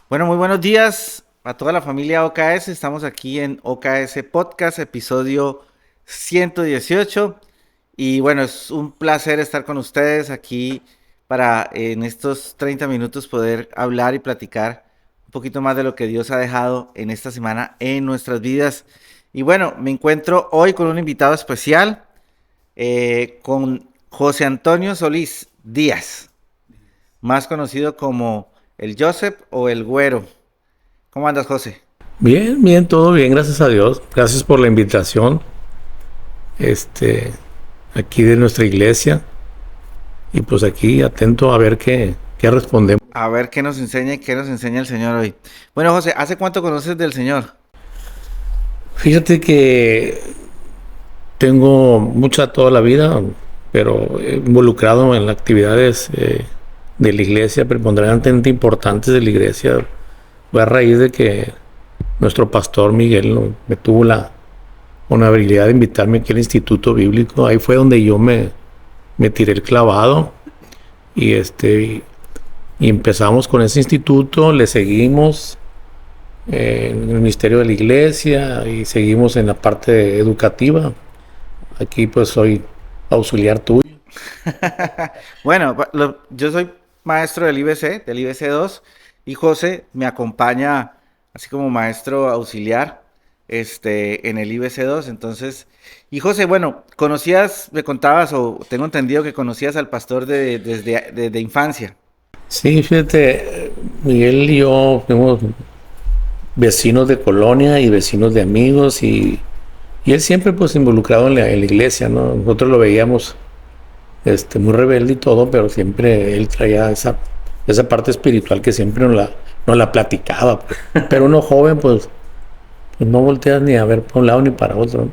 Bueno, muy buenos días a toda la familia OKS. Estamos aquí en OKS Podcast, episodio 118. Y bueno, es un placer estar con ustedes aquí para en estos 30 minutos poder hablar y platicar un poquito más de lo que Dios ha dejado en esta semana en nuestras vidas. Y bueno, me encuentro hoy con un invitado especial, con José Antonio Solís Díaz, más conocido como el Joseph o el Güero. ¿Cómo andas, José? Bien, bien, todo bien, gracias a Dios. Gracias por la invitación, este, aquí de nuestra iglesia. Y pues aquí atento a ver qué respondemos. A ver qué nos enseña y qué nos enseña el Señor hoy. Bueno, José, ¿hace cuánto conoces del Señor? Fíjate que tengo mucha toda la vida, pero involucrado en las actividades de la iglesia, preponderantemente importantes de la iglesia. Fue a raíz de que nuestro pastor Miguel me tuvo la habilidad de invitarme aquí al Instituto Bíblico. Ahí fue donde me tiré el clavado y y empezamos con ese instituto, le seguimos en el ministerio de la iglesia y seguimos en la parte educativa. Aquí pues soy auxiliar tuyo. Bueno, yo soy maestro del IBC, del IBC 2, y José me acompaña así como maestro auxiliar en el IBC 2. Entonces, y José, bueno, conocías, me contabas, o tengo entendido que conocías al pastor desde infancia. Sí, fíjate, Miguel y yo fuimos vecinos de colonia y vecinos de amigos y él siempre pues involucrado en la iglesia, ¿no? Nosotros lo veíamos muy rebelde y todo, pero siempre él traía esa parte espiritual que siempre nos la platicaba, pues. Pero uno joven pues no volteas ni a ver para un lado ni para otro, ¿no?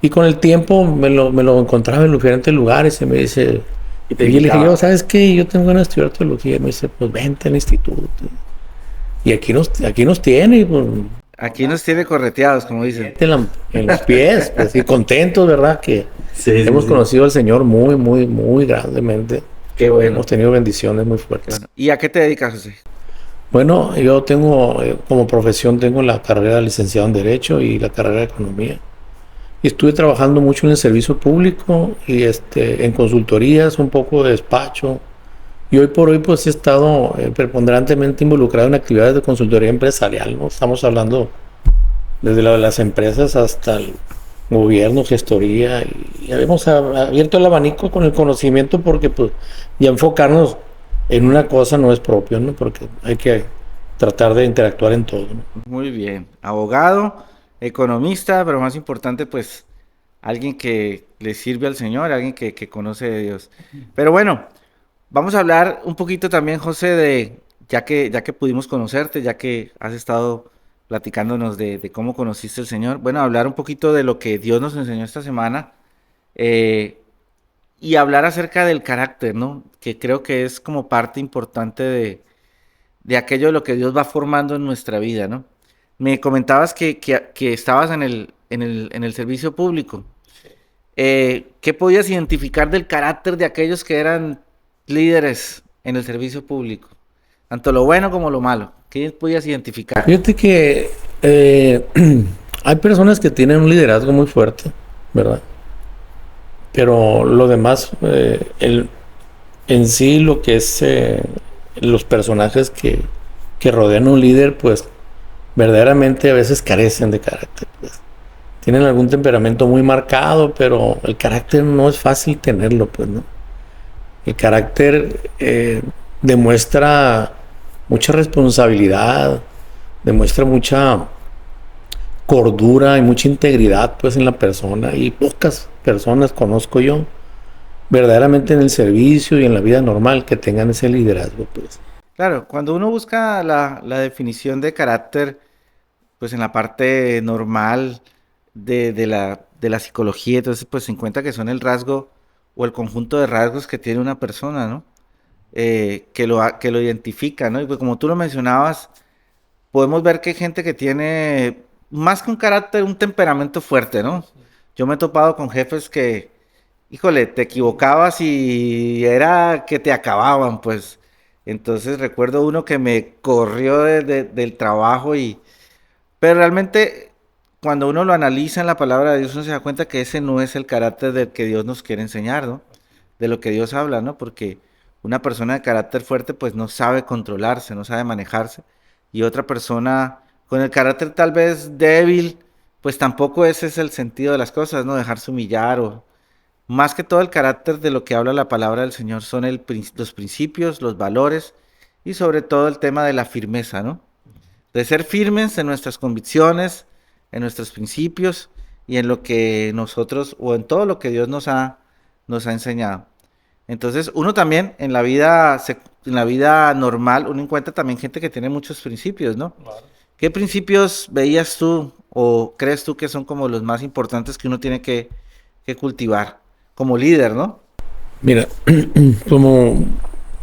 Y con el tiempo me lo encontraba en diferentes lugares y me dice, Y te y yo le dije, yo, invitaba. ¿sabes qué? Yo tengo ganas de estudiar teología. Y me dice, pues vente al instituto. Y aquí nos tiene, pues, Aquí nos tiene correteados, como dicen. en los pies, pues, y contentos, ¿verdad? Que Sí, sí, hemos sí. conocido al Señor muy grandemente. Qué Hemos bueno, tenido bendiciones muy qué fuertes. bueno. ¿Y a qué te dedicas, José? Bueno, yo tengo, como profesión, tengo la carrera de licenciado en Derecho y la carrera de Economía. Y estuve trabajando mucho en el servicio público y en consultorías, un poco de despacho. Y hoy por hoy pues he estado preponderantemente involucrado en actividades de consultoría empresarial, ¿no? Estamos hablando desde las empresas hasta el gobierno, gestoría, y hemos abierto el abanico con el conocimiento porque pues ya enfocarnos en una cosa no es propio, ¿no? Porque hay que tratar de interactuar en todo, ¿no? Muy bien. Abogado, economista, pero más importante, pues, alguien que le sirve al Señor, alguien que conoce de Dios. Pero bueno, vamos a hablar un poquito también, José, ya que pudimos conocerte, ya que has estado platicándonos de cómo conociste al Señor. Bueno, hablar un poquito de lo que Dios nos enseñó esta semana, eh, y hablar acerca del carácter, ¿no? Que creo que es como parte importante de aquello de lo que Dios va formando en nuestra vida, ¿no? Me comentabas que estabas en el servicio público. ¿Qué podías identificar del carácter de aquellos que eran líderes en el servicio público? Tanto lo bueno como lo malo. ¿Qué podías identificar? Fíjate que hay personas que tienen un liderazgo muy fuerte, ¿verdad? Pero lo demás, en sí, lo que es los personajes que rodean a un líder, pues verdaderamente a veces carecen de carácter, pues. Tienen algún temperamento muy marcado, pero el carácter no es fácil tenerlo, pues, ¿no? El carácter demuestra mucha responsabilidad, demuestra mucha cordura y mucha integridad, pues, en la persona. Y pocas personas conozco yo verdaderamente en el servicio y en la vida normal que tengan ese liderazgo, pues. Claro, cuando uno busca la definición de carácter, pues en la parte normal de la psicología, entonces pues se encuentra que son el rasgo o el conjunto de rasgos que tiene una persona, ¿no? Que lo identifica, ¿no? Y pues como tú lo mencionabas, podemos ver que hay gente que tiene más que un carácter, un temperamento fuerte, ¿no? Yo me he topado con jefes híjole, te equivocabas y era que te acababan, pues. Entonces recuerdo uno que me corrió del trabajo pero realmente cuando uno lo analiza en la palabra de Dios, uno se da cuenta que ese no es el carácter del que Dios nos quiere enseñar, ¿no? De lo que Dios habla, ¿no? Porque una persona de carácter fuerte pues no sabe controlarse, no sabe manejarse. Y otra persona con el carácter tal vez débil, pues tampoco ese es el sentido de las cosas, ¿no? Dejarse humillar o... Más que todo el carácter de lo que habla la palabra del Señor son los principios, los valores y sobre todo el tema de la firmeza, ¿no? De ser firmes en nuestras convicciones, en nuestros principios y en lo que nosotros o en todo lo que Dios nos ha enseñado. Entonces, uno también en la vida normal, uno encuentra también gente que tiene muchos principios, ¿no? Claro. ¿Qué principios veías tú o crees tú que son como los más importantes que uno tiene que cultivar como líder, ¿no? Mira, como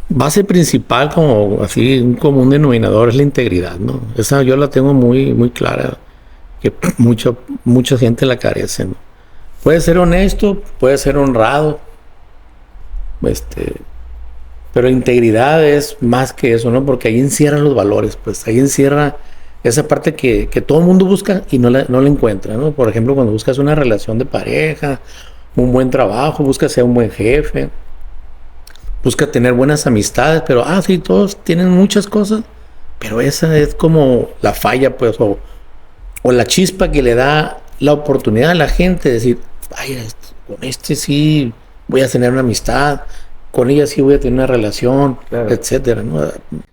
base principal, como así, un común denominador es la integridad, ¿no? Esa yo la tengo muy, muy clara, que mucha gente la carece, ¿no? Puede ser honesto, puede ser honrado, pero integridad es más que eso, ¿no? Porque ahí encierran los valores, pues ahí encierra esa parte que todo el mundo busca y no la encuentra, ¿no? Por ejemplo, cuando buscas una relación de pareja, un buen trabajo, buscas ser un buen jefe, busca tener buenas amistades, pero, sí, todos tienen muchas cosas, pero esa es como la falla, pues, o la chispa que le da la oportunidad a la gente de decir, vaya, con este sí voy a tener una amistad, con ella sí voy a tener una relación, Claro. etcétera, ¿no?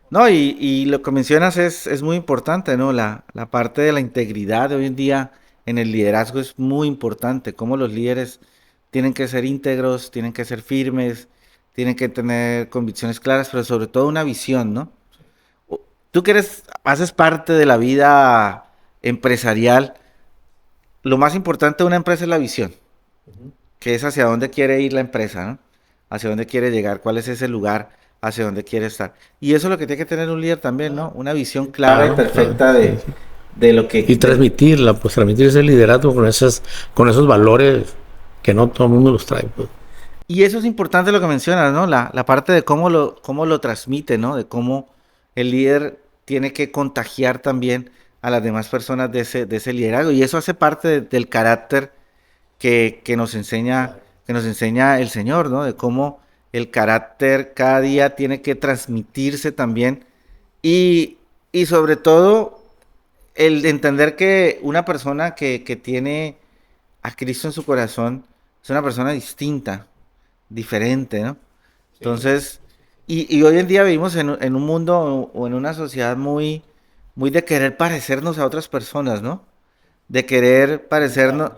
No, y lo que mencionas es muy importante, ¿no? La parte de la integridad de hoy en día en el liderazgo es muy importante, cómo los líderes tienen que ser íntegros, tienen que ser firmes, tienen que tener convicciones claras, pero sobre todo una visión, ¿no? O- Tú que haces parte de la vida empresarial, lo más importante de una empresa es la visión, que es hacia dónde quiere ir la empresa, ¿no? Hacia dónde quiere llegar, cuál es ese lugar, hacia dónde quiere estar. Y eso es lo que tiene que tener un líder también, ¿no? Una visión clara y Claro, claro, perfecta sí, sí. de lo que... Y transmitirla, pues transmitir ese liderazgo con esos valores que no todo el mundo los trae, pues. Y eso es importante lo que mencionas, ¿no? La parte de cómo lo transmite, ¿no? De cómo el líder tiene que contagiar también a las demás personas de ese liderazgo. Y eso hace parte del carácter que nos enseña el Señor, ¿no? De cómo el carácter cada día tiene que transmitirse también y, y sobre todo el entender que una persona que tiene a Cristo en su corazón es una persona distinta, diferente, ¿no? Sí. Entonces, y hoy en día vivimos en un mundo o en una sociedad muy de querer parecernos a otras personas, ¿no? De querer parecernos,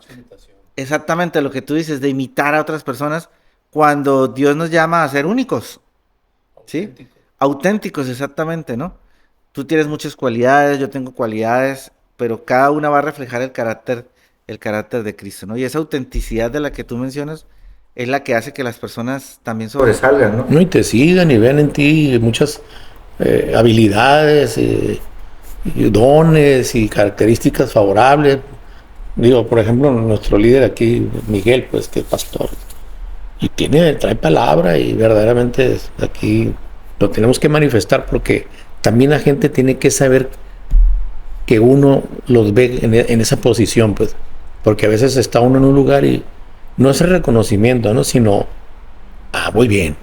exactamente lo que tú dices, de imitar a otras personas cuando Dios nos llama a ser únicos, ¿sí? Auténticos, exactamente, ¿no? Tú tienes muchas cualidades, yo tengo cualidades, pero cada una va a reflejar el carácter de Cristo, ¿no? Y esa autenticidad de la que tú mencionas es la que hace que las personas también sobresalgan, ¿no? No, y te sigan y vean en ti muchas habilidades, y dones y características favorables. Digo, por ejemplo, nuestro líder aquí, Miguel, pues que es pastor, y trae palabra y verdaderamente aquí lo tenemos que manifestar porque también la gente tiene que saber que uno los ve en esa posición, pues, porque a veces está uno en un lugar y no es el reconocimiento, ¿no? Sino, voy bien,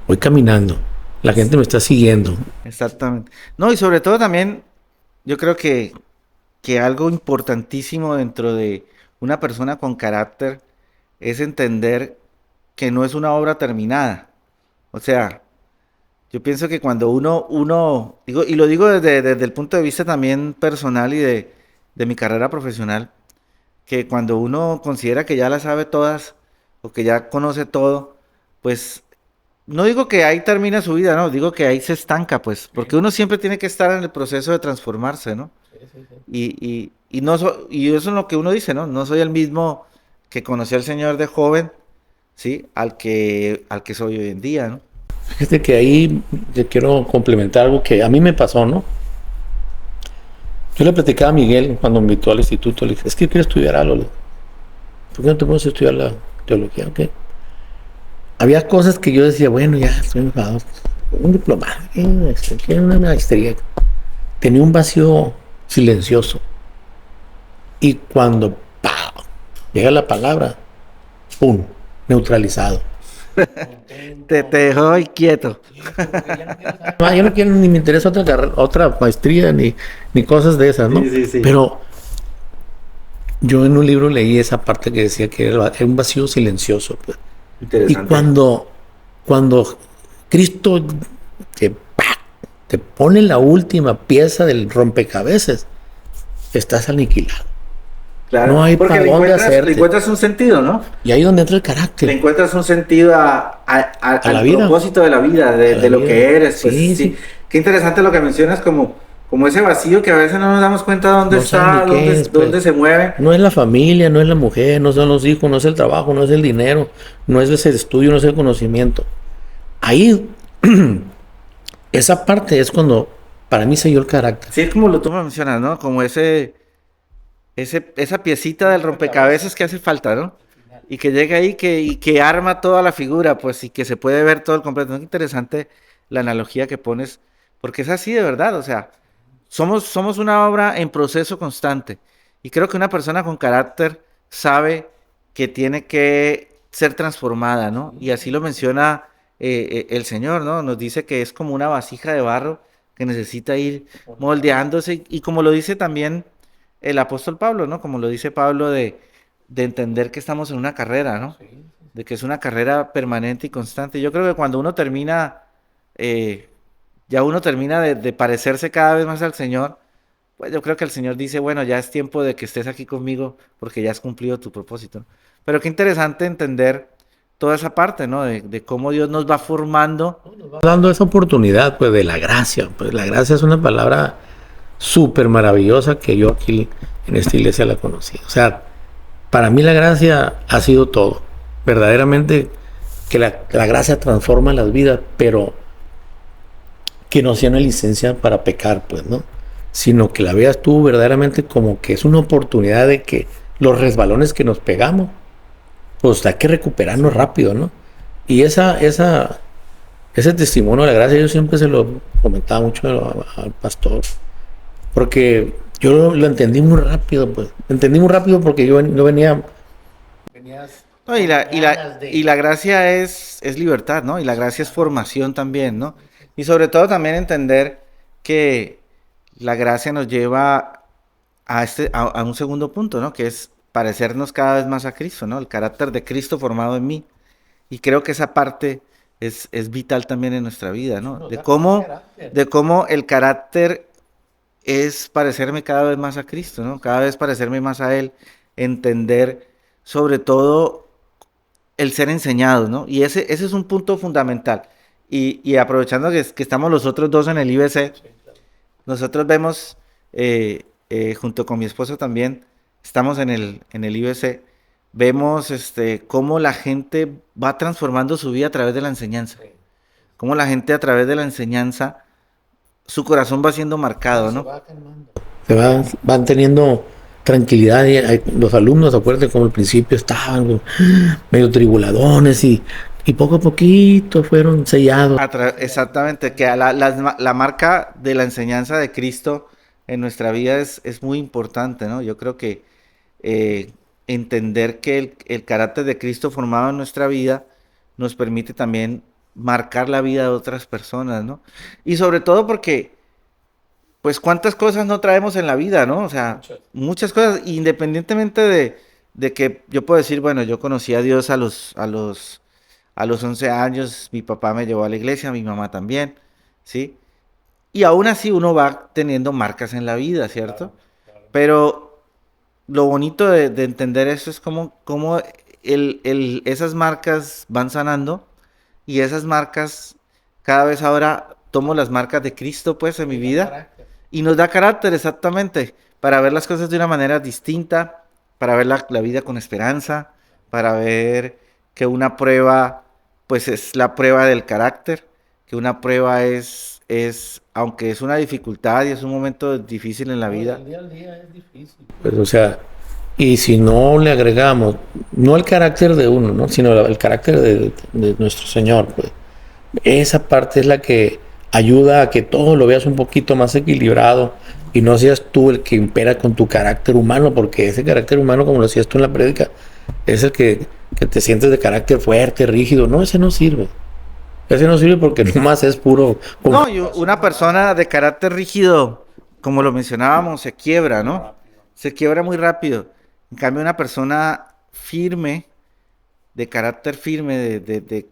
voy caminando, la gente me está siguiendo. Exactamente. No, y sobre todo también, yo creo que algo importantísimo dentro de una persona con carácter es entender que no es una obra terminada. O sea, yo pienso que cuando digo, y lo digo desde el punto de vista también personal de mi carrera profesional, que cuando uno considera que ya las sabe todas o que ya conoce todo, pues no digo que ahí termina su vida, no, digo que ahí se estanca, pues, porque uno siempre tiene que estar en el proceso de transformarse, ¿no? Y eso es lo que uno dice, ¿no? No soy el mismo que conocí al Señor de joven, ¿sí? Al que soy hoy en día, ¿no? Fíjate que ahí te quiero complementar algo que a mí me pasó, ¿no? Yo le platicaba a Miguel cuando me invitó al instituto, le dije, es que quiero estudiar algo. ¿Por qué no te puedes estudiar la teología? Ok. Había cosas que yo decía, bueno, ya estoy enfadado. un diplomado, tiene una maestría. Tenía un vacío silencioso. Y cuando ¡pau! Llega la palabra, ¡pum! Neutralizado. Te dejó ahí quieto. No, yo no quiero ni me interesa otra carrera, otra maestría ni cosas de esas, ¿no? Sí, sí, sí. Pero yo en un libro leí esa parte que decía que era un vacío silencioso, pues. Y Interesante. cuando Cristo te pone la última pieza del rompecabezas, estás aniquilado. Claro, No hay porque para le dónde encuentras, hacerte. le encuentras un sentido, ¿no? Y ahí donde entra el Le carácter. encuentras un sentido al la vida. propósito de la vida, A la de lo vida. que eres. Pues Sí, sí, sí. Qué interesante lo que mencionas, como ese vacío que a veces no nos damos cuenta dónde No está, saben ni qué es, pues. dónde se mueve. No es la familia, no es la mujer, no son los hijos, no es el trabajo, no es el dinero, no es ese estudio, no es el conocimiento. Ahí, esa parte es cuando para mí se dio el carácter. Sí, como lo tú me mencionas, ¿no? Como esa piecita del rompecabezas que hace falta, ¿no? Y que llega ahí y que arma toda la figura, pues, y que se puede ver todo el completo. Es interesante la analogía que pones, porque es así de verdad, o sea, somos una obra en proceso constante. Y creo que una persona con carácter sabe que tiene que ser transformada, ¿no? Y así lo menciona el Señor, ¿no? Nos dice que es como una vasija de barro que necesita ir moldeándose y como lo dice también el apóstol Pablo, ¿no? Como lo dice Pablo de entender que estamos en una carrera, ¿no? De que es una carrera permanente y constante. Yo creo que cuando uno termina, ya uno termina de parecerse cada vez más al Señor, pues yo creo que el Señor dice, bueno, ya es tiempo de que estés aquí conmigo porque ya has cumplido tu propósito, ¿no? Pero qué interesante entender toda esa parte, ¿no? De cómo Dios nos va formando. Dando esa oportunidad, pues, de la gracia. Pues la gracia es una palabra súper maravillosa que yo aquí en esta iglesia la conocí. O sea, para mí la gracia ha sido todo. Verdaderamente que la gracia transforma las vidas, pero que no sea una licencia para pecar, pues, ¿no? Sino que la veas tú verdaderamente como que es una oportunidad de que los resbalones que nos pegamos, pues hay que recuperarnos rápido, ¿no? Y ese testimonio de la gracia yo siempre se lo comentaba mucho al pastor, porque yo lo entendí muy rápido, pues. Entendí muy rápido porque yo venía. No, y la gracia es libertad, ¿no? Y la gracia es formación también, ¿no? Y sobre todo también entender que la gracia nos lleva a un segundo punto, ¿no? Que es parecernos cada vez más a Cristo, ¿no? El carácter de Cristo formado en mí. Y creo que esa parte es vital también en nuestra vida, ¿no? De cómo el carácter es parecerme cada vez más a Cristo, ¿no? Cada vez parecerme más a Él, entender sobre todo el ser enseñados, ¿no? Y ese es un punto fundamental. Y aprovechando que estamos los otros dos en el IBC, nosotros vemos, junto con mi esposo también, estamos en el IBC, vemos cómo la gente va transformando su vida a través de la enseñanza. Cómo la gente a través de la enseñanza, su corazón va siendo marcado, ¿no? Van teniendo tranquilidad. Los alumnos, acuérdense, como al principio estaban medio tribuladones y poco a poquito fueron sellados. Exactamente, que la marca de la enseñanza de Cristo en nuestra vida es muy importante, ¿no? Yo creo que entender que el carácter de Cristo formado en nuestra vida nos permite también marcar la vida de otras personas, ¿no? Y sobre todo porque, pues, cuántas cosas no traemos en la vida, ¿no? O sea, muchas cosas, independientemente de que yo puedo decir, bueno, yo conocí a Dios a los 11 años, mi papá me llevó a la iglesia, mi mamá también, ¿sí? Y aún así uno va teniendo marcas en la vida, ¿cierto? Pero lo bonito de entender eso es cómo esas marcas van sanando y esas marcas, cada vez ahora tomo las marcas de Cristo, pues, en mi vida y nos da carácter, exactamente, para ver las cosas de una manera distinta, para ver la vida con esperanza, para ver que una prueba, pues, es la prueba del carácter, que una prueba aunque es una dificultad y es un momento difícil en la vida. El día al día es difícil. Pues, o sea, y si no le agregamos, no el carácter de uno, ¿no? Sino el carácter de nuestro Señor, pues, Esa parte es la que ayuda a que todo lo veas un poquito más equilibrado y no seas tú el que impera con tu carácter humano, porque ese carácter humano, como lo decías tú en la prédica, es el que te sientes de carácter fuerte, rígido. No, ese no sirve. Ese no sirve porque nomás es puro No, y una persona de carácter rígido, como lo mencionábamos, se quiebra, ¿no? Se quiebra muy rápido. En cambio, una persona firme, de carácter firme,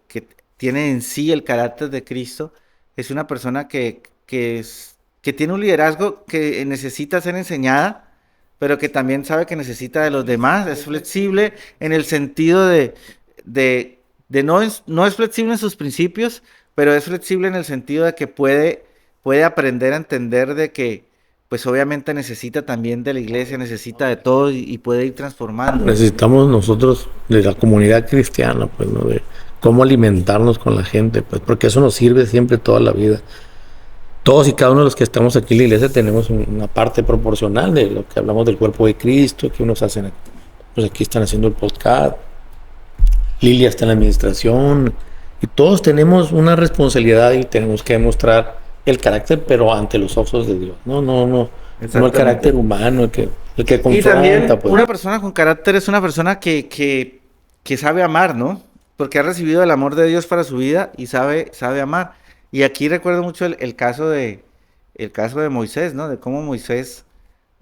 que tiene en sí el carácter de Cristo, es una persona que tiene un liderazgo que necesita ser enseñada, pero que también sabe que necesita de los demás. Es flexible en el sentido de, no es flexible en sus principios, pero es flexible en el sentido de que puede aprender a entender de que, pues obviamente necesita también de la iglesia, necesita de todo y puede ir transformando. necesitamos nosotros de la comunidad cristiana, pues, ¿no? De cómo alimentarnos con la gente, pues, porque eso nos sirve siempre toda la vida. Todos y cada uno de los que estamos aquí en la iglesia tenemos una parte proporcional de lo que hablamos del cuerpo de Cristo, que unos hacen, pues aquí están haciendo el podcast, Lilia está en la administración, y todos tenemos una responsabilidad y tenemos que demostrar el carácter, pero ante los ojos de Dios. No el carácter humano, el que Y también confronta, pues. una persona con carácter es una persona que sabe amar, ¿no? Porque ha recibido el amor de Dios para su vida y sabe amar. Y aquí recuerdo mucho el caso de Moisés, ¿no? De cómo Moisés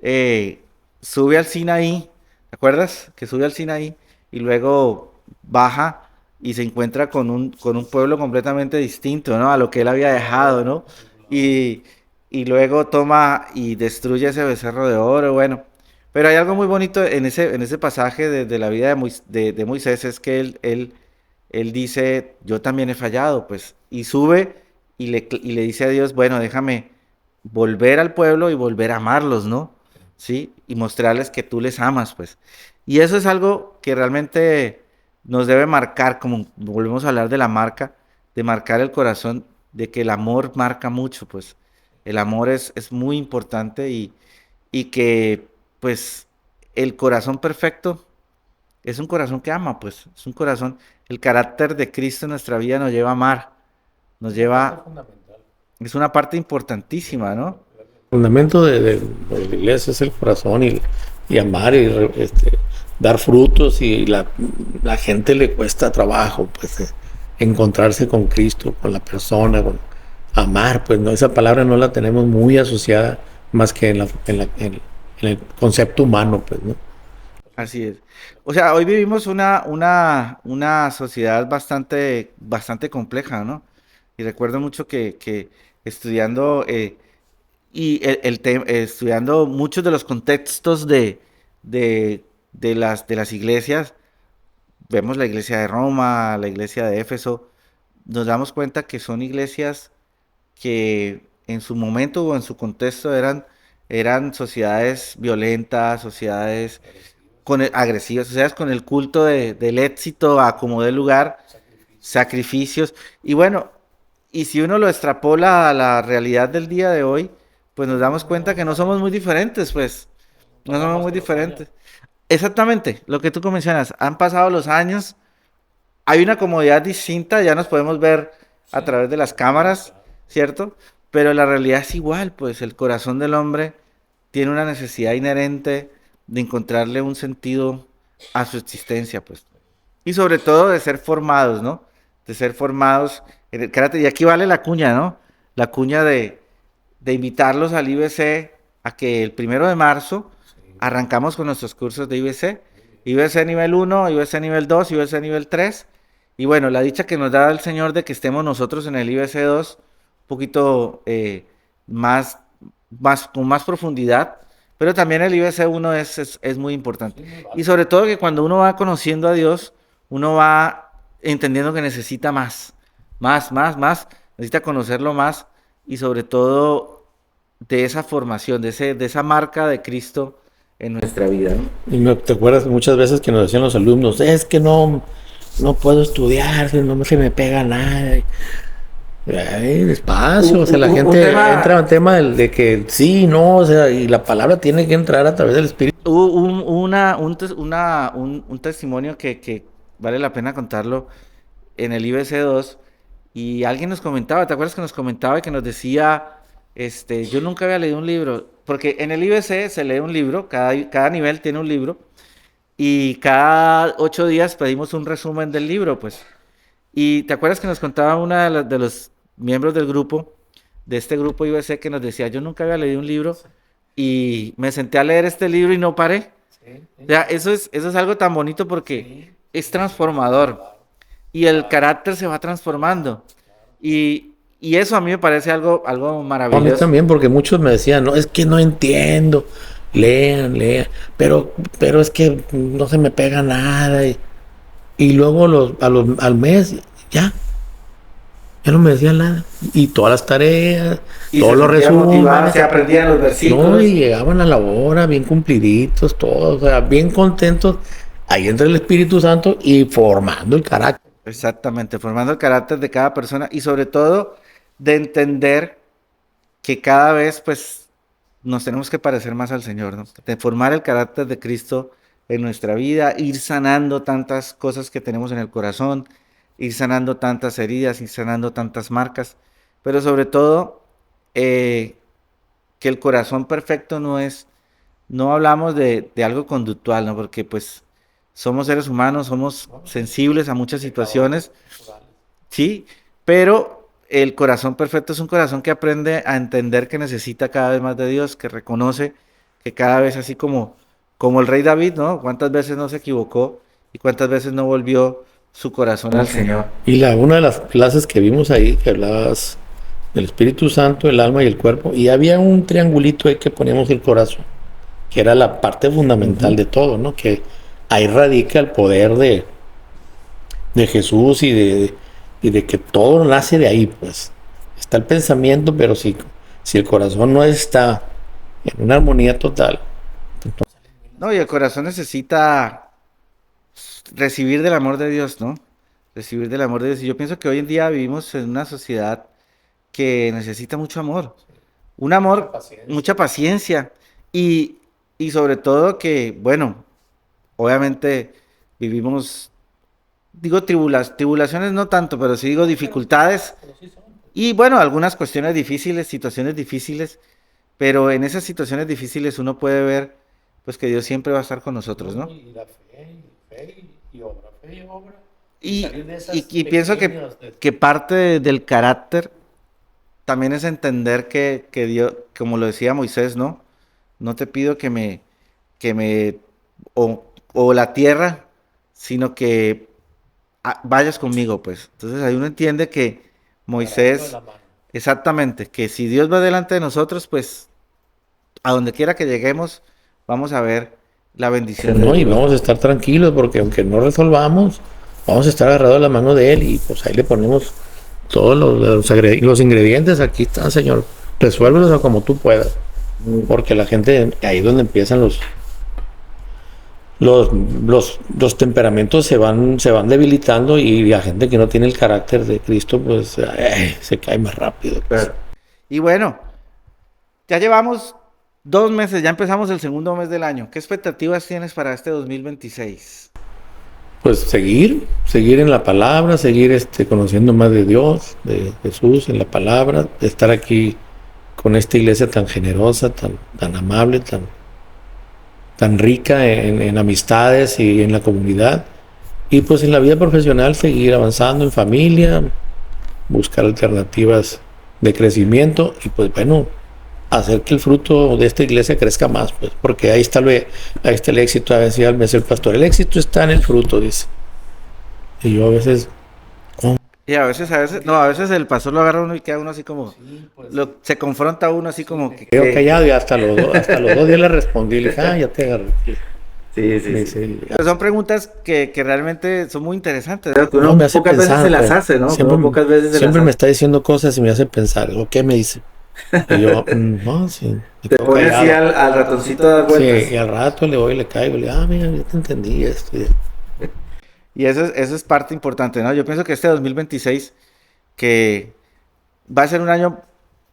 eh, sube al Sinaí, ¿te acuerdas? Que sube al Sinaí y luego baja y se encuentra con un pueblo completamente distinto, ¿no? A lo que él había dejado, ¿no? Y, y luego toma y destruye ese becerro de oro, bueno. Pero hay algo muy bonito en ese pasaje de la vida de Moisés, es que él dice, yo también he fallado, pues, y sube y le dice a Dios, bueno, déjame volver al pueblo y volver a amarlos, ¿no? ¿Sí? Y mostrarles que tú les amas, pues. Y eso es algo que realmente nos debe marcar, como volvemos a hablar de la marca, de marcar el corazón, de que el amor marca mucho, pues. El amor es muy importante y que, pues, el corazón perfecto es un corazón que ama, pues. Es un corazón, el carácter de Cristo en nuestra vida nos lleva a amar, nos lleva, es una parte importantísima, ¿no? El fundamento de la iglesia es el corazón y amar y dar frutos y la gente le cuesta trabajo, pues, encontrarse con Cristo, con la persona, con amar, pues, no, esa palabra no la tenemos muy asociada más que en el concepto humano, pues, ¿no? Así es. O sea, hoy vivimos una sociedad bastante compleja, ¿no? Y recuerdo mucho que estudiando, estudiando muchos de los contextos de las iglesias, vemos la iglesia de Roma, la iglesia de Éfeso, nos damos cuenta que son iglesias que en su momento o en su contexto eran sociedades violentas, sociedades agresivas, sociedades con el culto del éxito a como dé lugar, sacrificios. Y bueno, y si uno lo extrapola a la realidad del día de hoy, pues nos damos cuenta que no somos muy diferentes, pues, no somos muy diferentes. Exactamente, lo que tú mencionas, han pasado los años, hay una comodidad distinta, ya nos podemos ver a través de las cámaras, ¿cierto? Pero la realidad es igual, pues el corazón del hombre tiene una necesidad inherente de encontrarle un sentido a su existencia, pues. Y sobre todo de ser formados, ¿no? De ser formados en el carácter. Y aquí vale la cuña, ¿no? La cuña de invitarlos al IBC a que el 1 de marzo arrancamos con nuestros cursos de IBC. IBC nivel 1, IBC nivel 2, IBC nivel 3. Y bueno, la dicha que nos da el Señor de que estemos nosotros en el IBC 2 un poquito más, con más profundidad, pero también el IBC 1 es muy importante. Y sobre todo que cuando uno va conociendo a Dios, uno va entendiendo que necesita más, necesita conocerlo más y sobre todo de esa formación, de esa marca de Cristo en nuestra vida, ¿no? Y no, te acuerdas muchas veces que nos decían los alumnos, es que no puedo estudiar, no se me pega nada. Ay, despacio, o sea, la gente entra en el tema de que sí, no, o sea, y la palabra tiene que entrar a través del Espíritu. Hubo un testimonio que vale la pena contarlo en el IBC 2 y alguien nos comentaba, ¿te acuerdas que nos comentaba y que nos decía, yo nunca había leído un libro, porque en el IBC se lee un libro, cada nivel tiene un libro, y cada 8 días pedimos un resumen del libro, pues. Y te acuerdas que nos contaba una de los miembros del grupo, de este grupo IBC, que nos decía, yo nunca había leído un libro y me senté a leer este libro y no paré. O sea, eso es algo tan bonito porque es transformador y el carácter se va transformando. Y eso a mí me parece algo A mí maravilloso. también, porque muchos me decían, no, es que no entiendo, lean, lean, pero es que no se me pega nada. Y luego al mes, ya, ya no me decían nada. Y todas las tareas, Y todos se los sentía motivado, resúmenes, se aprendían los no, y versículos. llegaban a la hora, bien cumpliditos, todos, o sea, bien contentos. Ahí entra el Espíritu Santo y formando el carácter. Exactamente, formando el carácter de cada persona y sobre todo de entender que cada vez pues nos tenemos que parecer más al Señor, ¿no? De formar el carácter de Cristo en nuestra vida, ir sanando tantas cosas que tenemos en el corazón, ir sanando tantas heridas, ir sanando tantas marcas, pero sobre todo eh, que el corazón perfecto no hablamos de algo conductual, ¿no? Porque pues somos seres humanos, somos sensibles a muchas situaciones, sí, pero el corazón perfecto es un corazón que aprende a entender que necesita cada vez más de Dios, que reconoce que cada vez así como el rey David, ¿no? Cuántas veces no se equivocó y cuántas veces no volvió su corazón al Señor. Y una de las clases que vimos ahí, que hablabas del Espíritu Santo, el alma y el cuerpo, y había un triangulito ahí que poníamos el corazón, que era la parte fundamental Ujú. de todo, ¿no? Que ahí radica el poder de Jesús y de que todo nace de ahí, pues. Está el pensamiento, pero si el corazón no está en una armonía total, No, y el corazón necesita recibir del amor de Dios, ¿no? Recibir del amor de Dios. Y yo pienso que hoy en día vivimos en una sociedad que necesita mucho amor. Un amor, mucha paciencia y, y sobre todo que, bueno, obviamente vivimos, digo tribulaciones no tanto, pero sí digo dificultades y bueno, algunas cuestiones difíciles, situaciones difíciles, pero en esas situaciones difíciles uno puede ver pues que Dios siempre va a estar con nosotros, ¿no? y la fe y obra, y Y, salir de esas y pienso pequeñas. que parte del carácter también es entender que Dios, como lo decía Moisés, ¿no? No te pido que me, o la tierra, sino que vayas conmigo, pues. Entonces ahí uno entiende que Moisés, exactamente, que si Dios va delante de nosotros, pues a donde quiera que lleguemos, vamos a ver la bendición de No, y Dios, vamos a ¿no? estar tranquilos porque aunque no resolvamos, vamos a estar agarrados de la mano de Él y pues ahí le ponemos todos los ingredientes. Aquí están, Señor. Resuélvelos a como tú puedas. Porque la gente, ahí es donde empiezan los temperamentos se van debilitando y la gente que no tiene el carácter de Cristo, pues se cae más rápido. Pues. Claro. Y bueno, ya llevamos 2 meses, ya empezamos el segundo mes del año. ¿Qué expectativas tienes para este 2026? Pues seguir en la palabra, seguir conociendo más de Dios, de Jesús, en la palabra, de estar aquí con esta iglesia tan generosa, tan amable, tan rica en amistades y en la comunidad. Y pues en la vida profesional seguir avanzando en familia, buscar alternativas de crecimiento y pues bueno, hacer que el fruto de esta iglesia crezca más, pues, porque ahí está el éxito. A veces decía el pastor, el éxito está en el fruto, dice. Y yo a veces, ¿cómo? Y a veces, no, a veces el pastor lo agarra a uno y queda uno así como, se confronta a uno así como que, Quedo callado y hasta los 2 días le respondí, le dije, ya te agarré. sí, sí, Me sí. dice, Pero son preguntas que realmente son muy interesantes, ¿no? Que no, uno me hace pocas veces pensar, se las pues. hace, ¿no? Que Siempre, uno pocas veces se las siempre me hace. está diciendo cosas y me hace pensar, ¿o qué me dice? Y yo, no, sí, me Te quedo pone así callado. al ratoncito a dar Sí, vueltas. y al rato le voy y le caigo, le digo, mira, ya te entendí esto. Y eso es parte importante, ¿no? Yo pienso que este 2026, que va a ser un año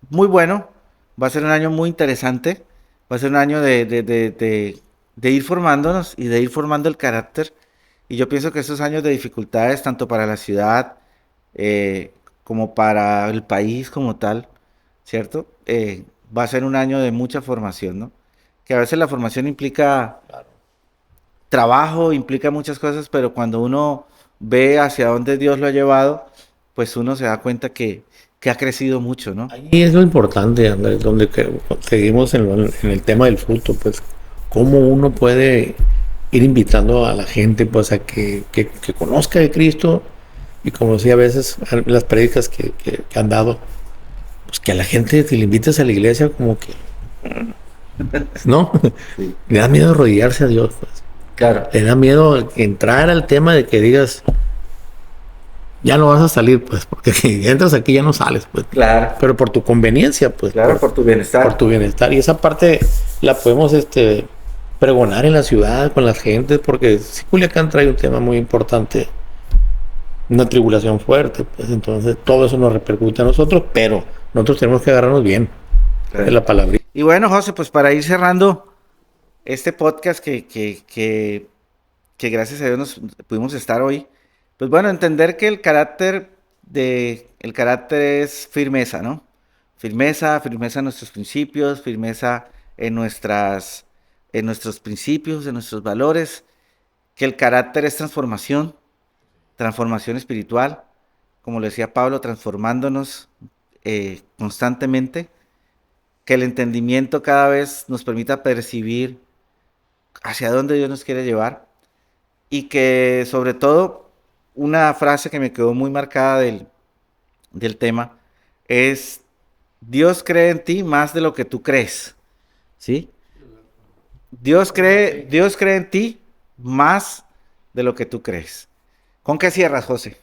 muy bueno, va a ser un año muy interesante, va a ser un año de ir formándonos y de ir formando el carácter. Y yo pienso que estos años de dificultades, tanto para la ciudad, como para el país como tal, ¿cierto? Va a ser un año de mucha formación, ¿no? Que a veces la formación implica trabajo, implica muchas cosas, pero cuando uno ve hacia dónde Dios lo ha llevado, pues uno se da cuenta que ha crecido mucho, ¿no? Ahí es lo importante, Andrés, donde seguimos en el tema del fruto, pues, cómo uno puede ir invitando a la gente, pues, a que conozca de Cristo, y como decía a veces en las prédicas que han dado, pues que a la gente que le invites a la iglesia, como que, ¿no? Sí, Le da miedo arrodillarse a Dios, pues. claro. Le da miedo entrar al tema de que digas, ya no vas a salir, pues, porque si entras aquí ya no sales, pues. Claro, Pero por tu conveniencia, pues, claro, por tu por bienestar. tu bienestar. Y esa parte la podemos pregonar en la ciudad con las gentes, porque sí, Culiacán trae un tema muy importante, una tribulación fuerte, pues entonces todo eso nos repercute a nosotros, pero nosotros tenemos que agarrarnos bien de Claro. la palabra. Y bueno, José, pues para ir cerrando este podcast que gracias a Dios nos pudimos estar hoy, pues bueno, entender que el carácter es firmeza, ¿no? Firmeza, firmeza en nuestros principios, firmeza en nuestros principios, en nuestros valores, que el carácter es transformación, transformación espiritual, como lo decía Pablo, transformándonos constantemente, que el entendimiento cada vez nos permita percibir hacia dónde Dios nos quiere llevar y que sobre todo una frase que me quedó muy marcada del tema es Dios cree en ti más de lo que tú crees, ¿sí? Dios cree en ti más de lo que tú crees. ¿Con qué cierras, José?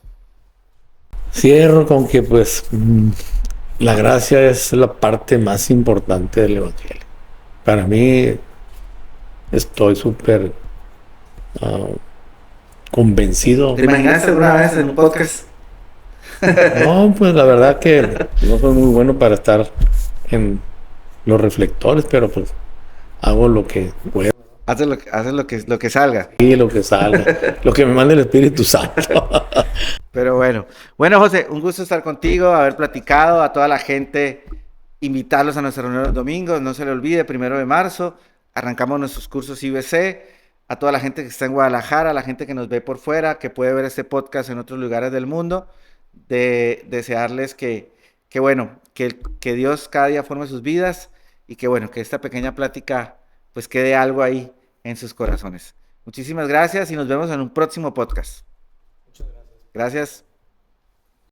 Cierro con que pues la gracia es la parte más importante del evangelio. Para mí estoy súper ah, convencido. ¿Te imaginaste alguna vez en un podcast? No, pues la verdad que no soy muy bueno para estar en los reflectores, pero pues hago lo que puedo Haces lo que salga. y lo que salga, lo que me mande el Espíritu Santo. Pero bueno, bueno José, un gusto estar contigo, haber platicado, a toda la gente, invitarlos a nuestra reunión los domingos, no se le olvide, 1 de marzo, arrancamos nuestros cursos IBC, a toda la gente que está en Guadalajara, a la gente que nos ve por fuera, que puede ver este podcast en otros lugares del mundo, de desearles que bueno, que Dios cada día forme sus vidas y que bueno, que esta pequeña plática pues quede algo ahí en sus corazones. Muchísimas gracias y nos vemos en un próximo podcast. Gracias.